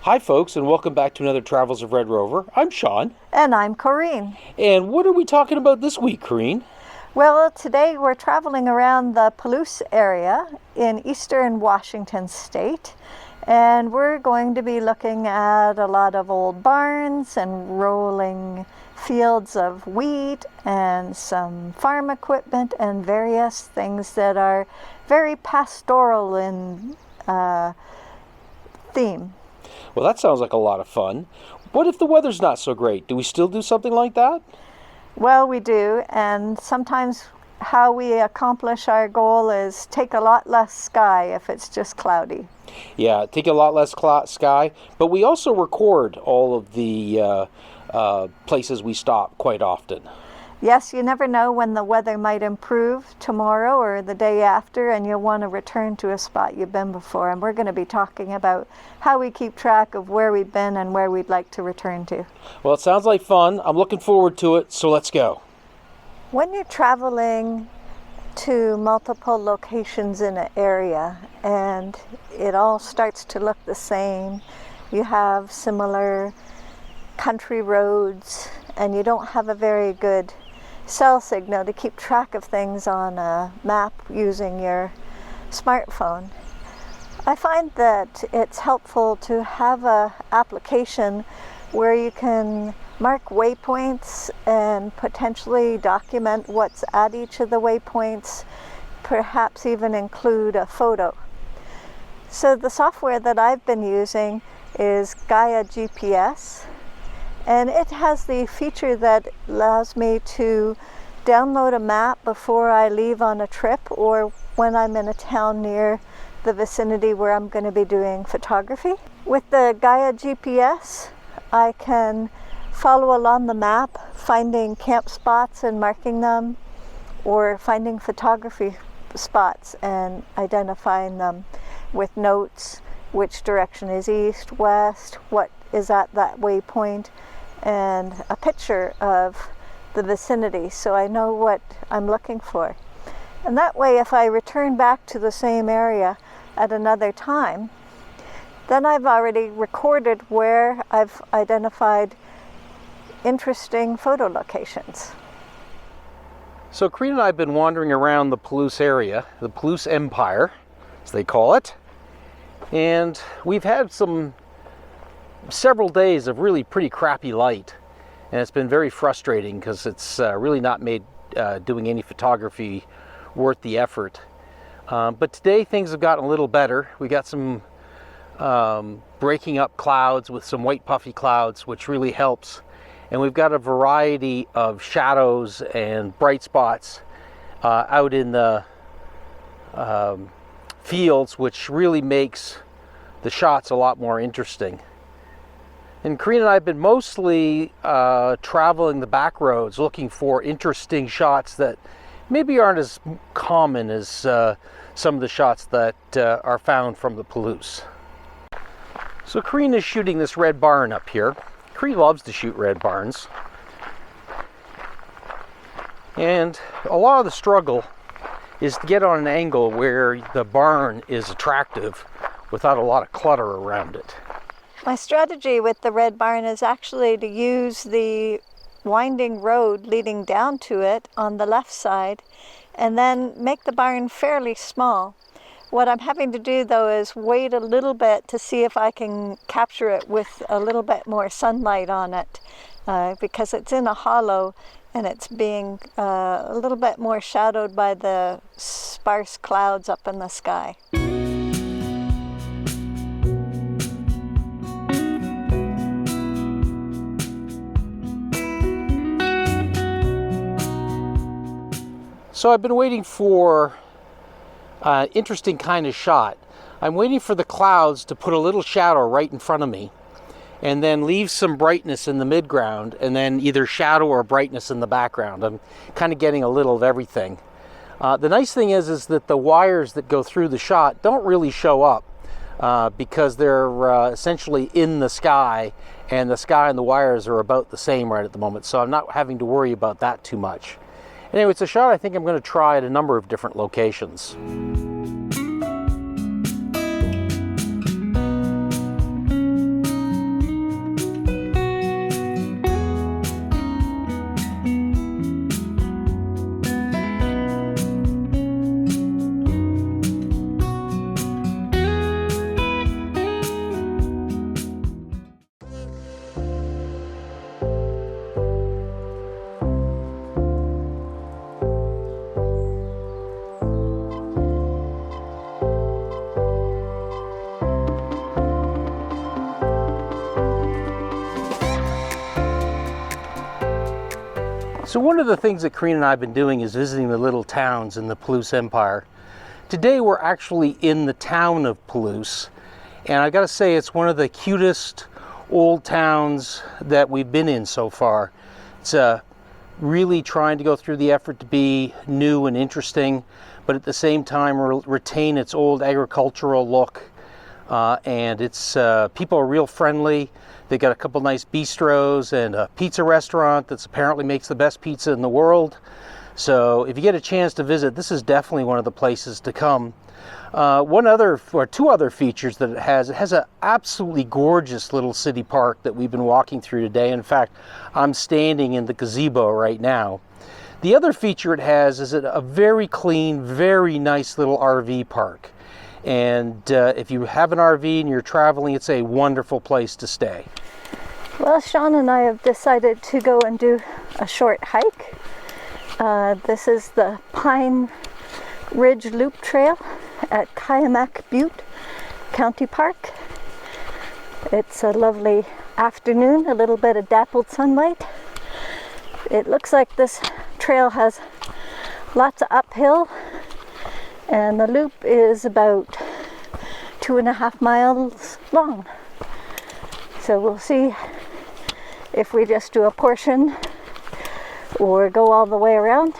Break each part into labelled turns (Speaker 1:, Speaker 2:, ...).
Speaker 1: Hi folks, and welcome back to another Travels of Red Rover. I'm Shawn.
Speaker 2: And I'm Corinne.
Speaker 1: And what are we talking about this week, Corinne?
Speaker 2: Well, today we're traveling around the Palouse area in eastern Washington state. And we're going to be looking at a lot of old barns and rolling fields of wheat and some farm equipment and various things that are very pastoral in theme.
Speaker 1: Well, that sounds like a lot of fun. What if the weather's not so great? Do we still do something like that?
Speaker 2: Well, we do, and sometimes how we accomplish our goal is take a lot less sky if it's just cloudy.
Speaker 1: Yeah, take a lot less sky, but we also record all of the places we stop quite often.
Speaker 2: Yes, you never know when the weather might improve tomorrow or the day after, and you'll want to return to a spot you've been before. And we're going to be talking about how we keep track of where we've been and where we'd like to return to.
Speaker 1: Well, it sounds like fun. I'm looking forward to it, so let's go.
Speaker 2: When you're traveling to multiple locations in an area and it all starts to look the same, you have similar country roads, and you don't have a very good cell signal to keep track of things on a map using your smartphone. I find that it's helpful to have an application where you can mark waypoints and potentially document what's at each of the waypoints, perhaps even include a photo. So the software that I've been using is Gaia GPS. And it has the feature that allows me to download a map before I leave on a trip or when I'm in a town near the vicinity where I'm going to be doing photography. With the Gaia GPS, I can follow along the map, finding camp spots and marking them, or finding photography spots and identifying them with notes, which direction is east, west, what is at that waypoint, and a picture of the vicinity so I know what I'm looking for. And that way, if I return back to the same area at another time, then I've already recorded where I've identified interesting photo locations.
Speaker 1: So Corinne and I have been wandering around the Palouse area, the Palouse Empire, as they call it, and we've had several days of really pretty crappy light, and it's been very frustrating because it's really not made doing any photography worth the effort. But today things have gotten a little better. We got some breaking up clouds with some white puffy clouds, which really helps, and we've got a variety of shadows and bright spots out in the fields, which really makes the shots a lot more interesting. And Corinne and I have been mostly traveling the back roads looking for interesting shots that maybe aren't as common as some of the shots that are found from the Palouse. So Corinne is shooting this red barn up here. Corinne loves to shoot red barns. And a lot of the struggle is to get on an angle where the barn is attractive without a lot of clutter around it.
Speaker 2: My strategy with the red barn is actually to use the winding road leading down to it on the left side and then make the barn fairly small. What I'm having to do though is wait a little bit to see if I can capture it with a little bit more sunlight on it because it's in a hollow and it's being a little bit more shadowed by the sparse clouds up in the sky.
Speaker 1: So I've been waiting for an interesting kind of shot. I'm waiting for the clouds to put a little shadow right in front of me and then leave some brightness in the midground and then either shadow or brightness in the background. I'm kind of getting a little of everything. The nice thing is that the wires that go through the shot don't really show up because they're essentially in the sky, and the sky and the wires are about the same right at the moment, so I'm not having to worry about that too much. Anyway, it's a shot I think I'm going to try at a number of different locations. So one of the things that Corinne and I have been doing is visiting the little towns in the Palouse Empire. Today we're actually in the town of Palouse, and I gotta say it's one of the cutest old towns that we've been in so far. It's really trying to go through the effort to be new and interesting, but at the same time retain its old agricultural look. And it's people are real friendly. They got a couple nice bistros and a pizza restaurant that's apparently makes the best pizza in the world. So if you get a chance to visit, this is definitely one of the places to come. Two other features that it has an absolutely gorgeous little city park that we've been walking through today. In fact, I'm standing in the gazebo right now. The other feature it has is a very clean, very nice little RV park. And if you have an RV and you're traveling, it's a wonderful place to stay.
Speaker 2: Well, Shawn and I have decided to go and do a short hike. This is the Pine Ridge Loop Trail at Kayamak Butte County Park. It's a lovely afternoon, a little bit of dappled sunlight. It looks like this trail has lots of uphill, and the loop is about 2.5 miles long. So we'll see if we just do a portion or go all the way around.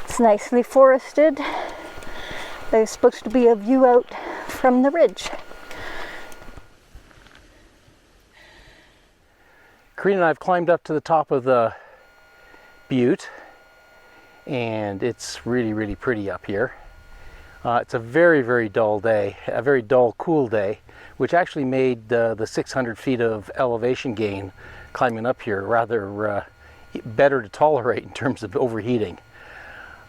Speaker 2: It's nicely forested. There's supposed to be a view out from the ridge.
Speaker 1: Corinne and I have climbed up to the top of the butte, and it's really, really pretty up here. It's a very, very dull day, a very dull, cool day, which actually made the 600 feet of elevation gain climbing up here rather better to tolerate in terms of overheating.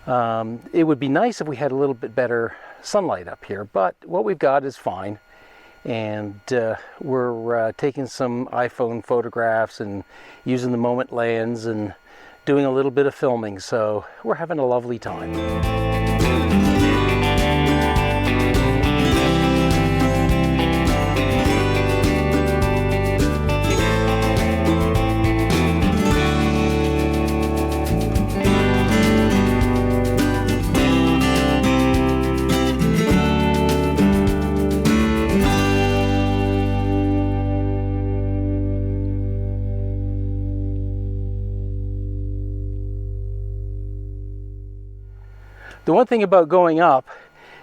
Speaker 1: It would be nice if we had a little bit better sunlight up here, but what we've got is fine. And we're taking some iPhone photographs and using the moment lens and doing a little bit of filming, so we're having a lovely time. The one thing about going up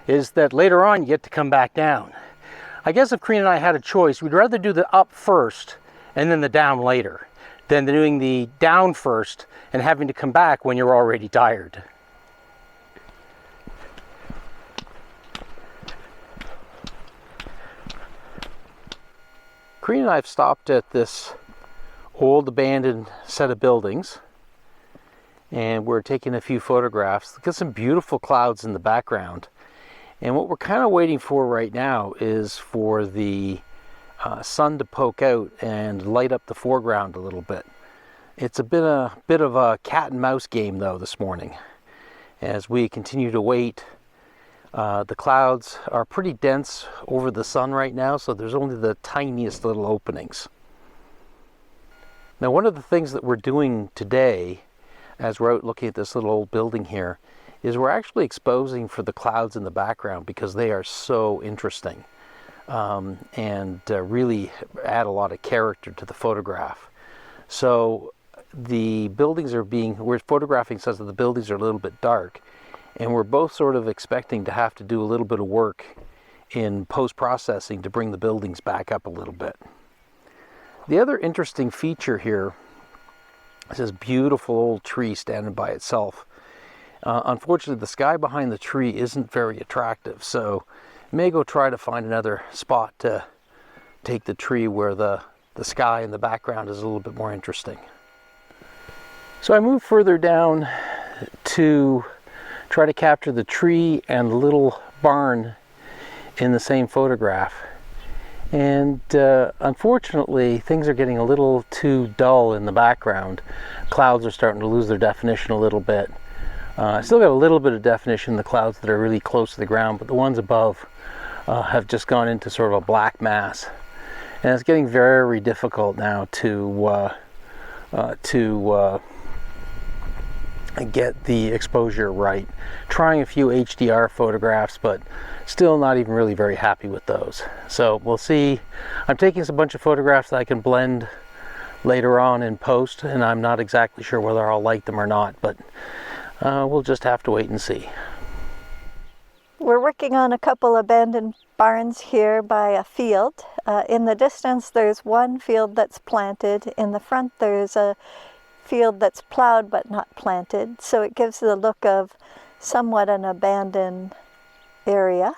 Speaker 1: is that later on you get to come back down. I guess if Corinne and I had a choice, we'd rather do the up first and then the down later than doing the down first and having to come back when you're already tired. Corinne and I have stopped at this old abandoned set of buildings, and we're taking a few photographs. Look at some beautiful clouds in the background. And what we're kind of waiting for right now is for the sun to poke out and light up the foreground a little bit. It's a bit of a cat and mouse game though this morning. As we continue to wait, the clouds are pretty dense over the sun right now, so there's only the tiniest little openings. Now, one of the things that we're doing today, as we're out looking at this little old building here, is we're actually exposing for the clouds in the background because they are so interesting and really add a lot of character to the photograph. So the buildings we're photographing says that the buildings are a little bit dark, and we're both sort of expecting to have to do a little bit of work in post-processing to bring the buildings back up a little bit. The other interesting feature here is this beautiful old tree standing by itself. Unfortunately, the sky behind the tree isn't very attractive, so I may go try to find another spot to take the tree where the sky in the background is a little bit more interesting. So I moved further down to try to capture the tree and the little barn in the same photograph. And unfortunately, things are getting a little too dull in the background. Clouds are starting to lose their definition a little bit. I still got a little bit of definition in the clouds that are really close to the ground, but the ones above have just gone into sort of a black mass. And it's getting very difficult now to and get the exposure right. Trying a few HDR photographs, but still not even really very happy with those. So we'll see. I'm taking a bunch of photographs that I can blend later on in post, and I'm not exactly sure whether I'll like them or not, but we'll just have to wait and see.
Speaker 2: We're working on a couple abandoned barns here by a field. In the distance there's one field that's planted. In the front there's a field that's plowed but not planted, so it gives the look of somewhat an abandoned area.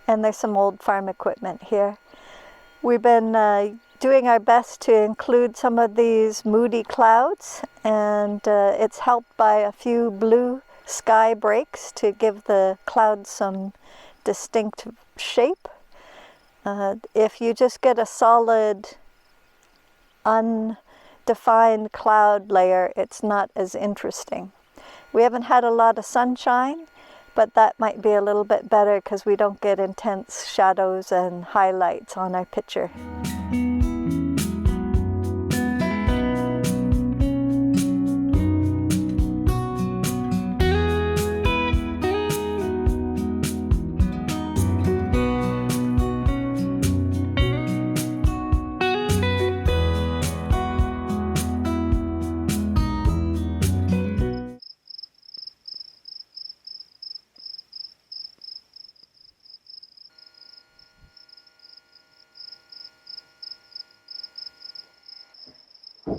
Speaker 2: And there's some old farm equipment here. We've been doing our best to include some of these moody clouds, and it's helped by a few blue sky breaks to give the clouds some distinct shape. If you just get a solid undefined cloud layer, it's not as interesting. We haven't had a lot of sunshine, but that might be a little bit better because we don't get intense shadows and highlights on our picture.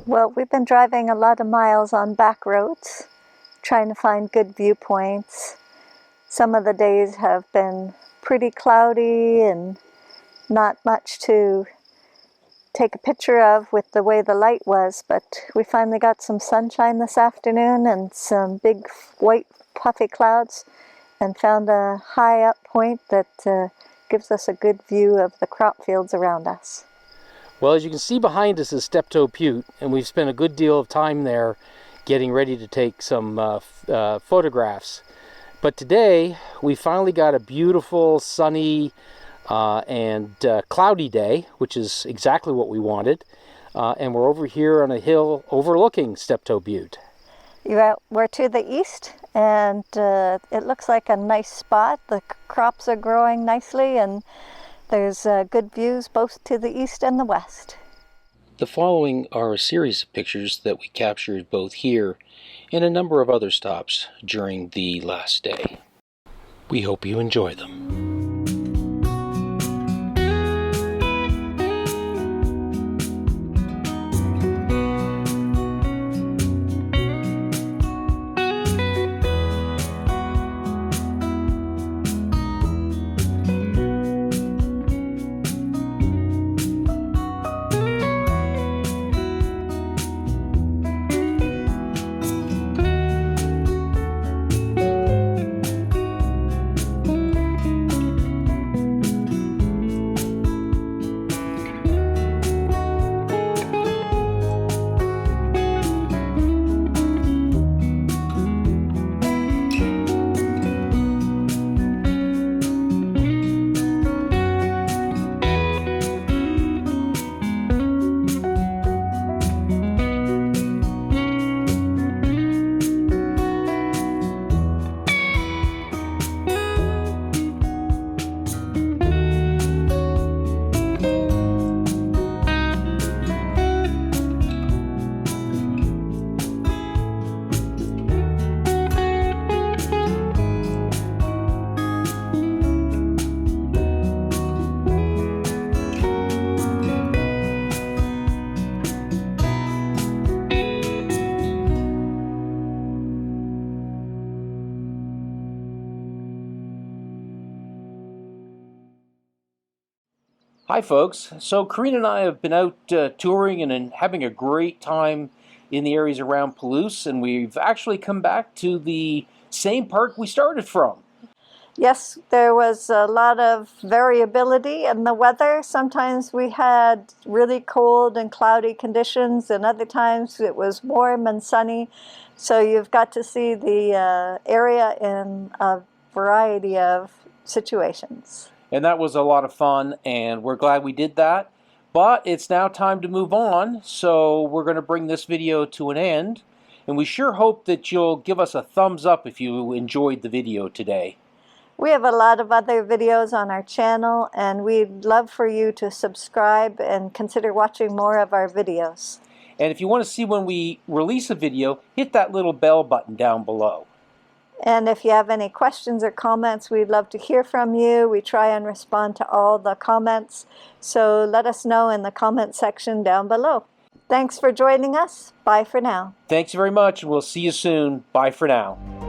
Speaker 2: Well, we've been driving a lot of miles on back roads, trying to find good viewpoints. Some of the days have been pretty cloudy and not much to take a picture of with the way the light was, but we finally got some sunshine this afternoon and some big white puffy clouds, and found a high up point that gives us a good view of the crop fields around us.
Speaker 1: Well, as you can see behind us is Steptoe Butte, and we've spent a good deal of time there getting ready to take some photographs. But today we finally got a beautiful sunny and cloudy day, which is exactly what we wanted. And we're over here on a hill overlooking Steptoe Butte.
Speaker 2: We're to the east, and it looks like a nice spot. The crops are growing nicely, and there's good views both to the east and the west.
Speaker 1: The following are a series of pictures that we captured both here and a number of other stops during the last day. We hope you enjoy them. Hi folks, so Corinne and I have been out touring and having a great time in the areas around Palouse, and we've actually come back to the same park we started from.
Speaker 2: Yes, there was a lot of variability in the weather. Sometimes we had really cold and cloudy conditions, and other times it was warm and sunny. So you've got to see the area in a variety of situations.
Speaker 1: And that was a lot of fun, and we're glad we did that. But it's now time to move on, so we're going to bring this video to an end. And we sure hope that you'll give us a thumbs up if you enjoyed the video today.
Speaker 2: We have a lot of other videos on our channel, and we'd love for you to subscribe and consider watching more of our videos.
Speaker 1: And if you want to see when we release a video, hit that little bell button down below.
Speaker 2: And if you have any questions or comments, we'd love to hear from you. We try and respond to all the comments, so let us know in the comment section down below. Thanks for joining us. Bye for now.
Speaker 1: Thanks very much, and we'll see you soon. Bye for now.